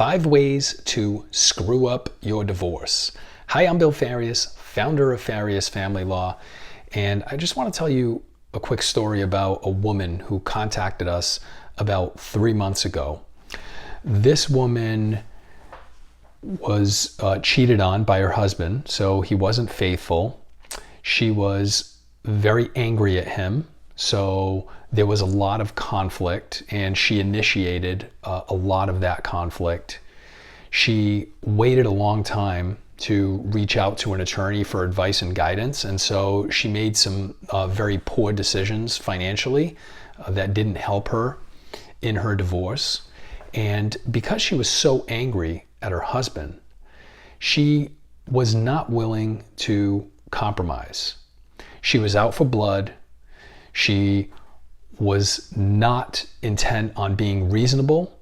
5 ways to screw up your divorce. Hi, I'm Bill Farias, founder of Farias Family Law, and I just want to tell you a quick story about a woman who contacted us about 3 months ago. This woman was cheated on by her husband, so he wasn't faithful. She was very angry at him, so there was a lot of conflict, and she initiated a lot of that conflict. She waited a long time to reach out to an attorney for advice and guidance, and so she made some very poor decisions financially that didn't help her in her divorce. And because she was so angry at her husband, she was not willing to compromise. She was out for blood. She was not intent on being reasonable,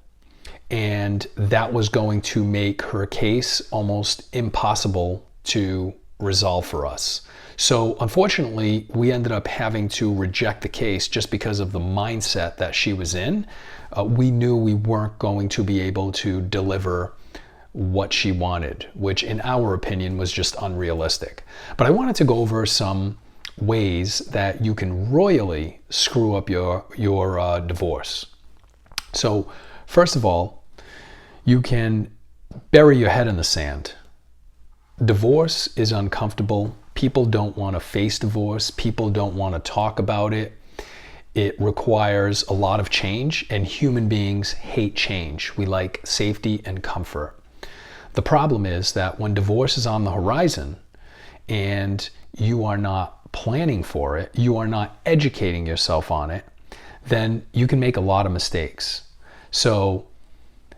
and that was going to make her case almost impossible to resolve for us. So unfortunately, we ended up having to reject the case just because of the mindset that she was in. We knew we weren't going to be able to deliver what she wanted, which in our opinion was just unrealistic. But I wanted to go over some ways that you can royally screw up your divorce. So first of all, you can bury your head in the sand. Divorce is uncomfortable. People don't want to face divorce. People don't want to talk about it. It requires a lot of change, and human beings hate change. We like safety and comfort. The problem is that when divorce is on the horizon and you are not planning for it, you are not educating yourself on it, then you can make a lot of mistakes. So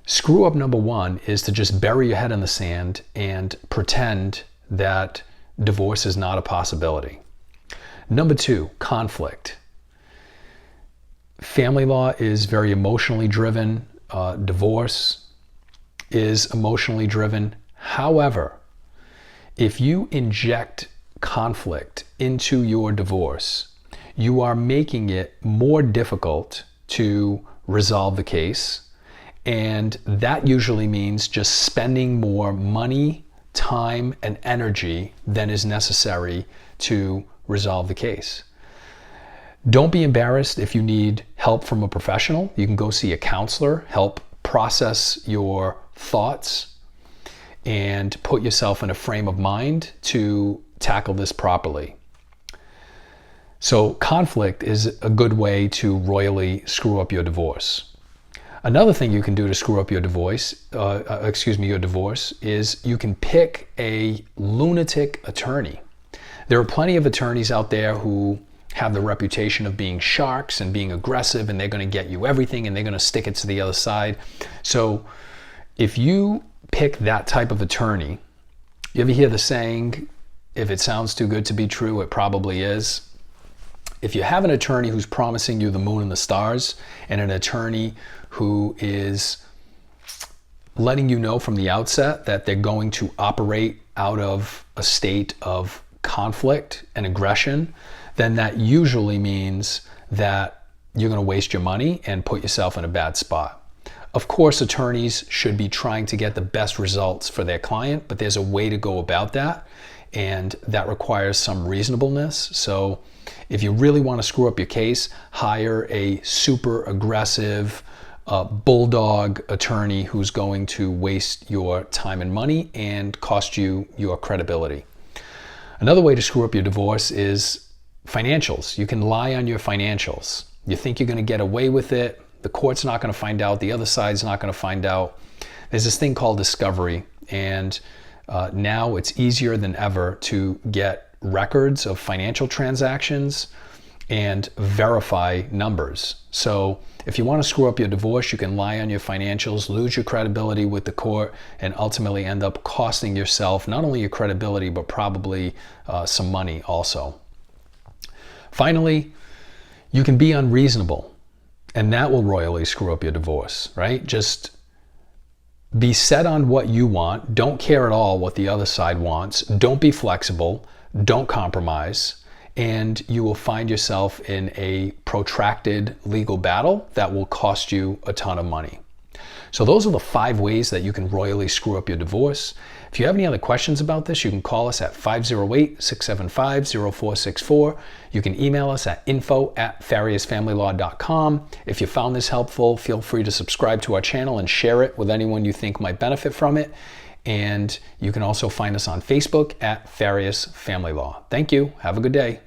screw up number 1 is to just bury your head in the sand and pretend that divorce is not a possibility. Number 2, conflict. Family law is very emotionally driven. Divorce is emotionally driven. However, if you inject conflict into your divorce, you are making it more difficult to resolve the case. And that usually means just spending more money, time, and energy than is necessary to resolve the case. Don't be embarrassed if you need help from a professional. You can go see a counselor, help process your thoughts, and put yourself in a frame of mind to tackle this properly. So conflict is a good way to royally screw up your divorce. Another thing you can do to screw up your divorce is you can pick a lunatic attorney. There are plenty of attorneys out there who have the reputation of being sharks and being aggressive, and they're going to get you everything and they're going to stick it to the other side. So if you pick that type of attorney, you ever hear the saying, if it sounds too good to be true, it probably is. If you have an attorney who's promising you the moon and the stars, and an attorney who is letting you know from the outset that they're going to operate out of a state of conflict and aggression, then that usually means that you're going to waste your money and put yourself in a bad spot. Of course, attorneys should be trying to get the best results for their client, but there's a way to go about that, and that requires some reasonableness. So if you really want to screw up your case, hire a super aggressive bulldog attorney who's going to waste your time and money and cost you your credibility. Another way to screw up your divorce is financials. You can lie on your financials. You think you're going to get away with it. The court's not going to find out. The other side's not going to find out. There's this thing called discovery, and now it's easier than ever to get records of financial transactions and verify numbers. So if you want to screw up your divorce, you can lie on your financials, lose your credibility with the court, and ultimately end up costing yourself not only your credibility, but probably some money also. Finally, you can be unreasonable, and that will royally screw up your divorce, right? Just be set on what you want. Don't care at all what the other side wants. Don't be flexible. Don't compromise. And you will find yourself in a protracted legal battle that will cost you a ton of money. So those are the 5 ways that you can royally screw up your divorce. If you have any other questions about this, you can call us at 508-675-0464. You can email us at info@fariasfamilylaw.com. If you found this helpful, feel free to subscribe to our channel and share it with anyone you think might benefit from it. And you can also find us on Facebook at Farias Family Law. Thank you. Have a good day.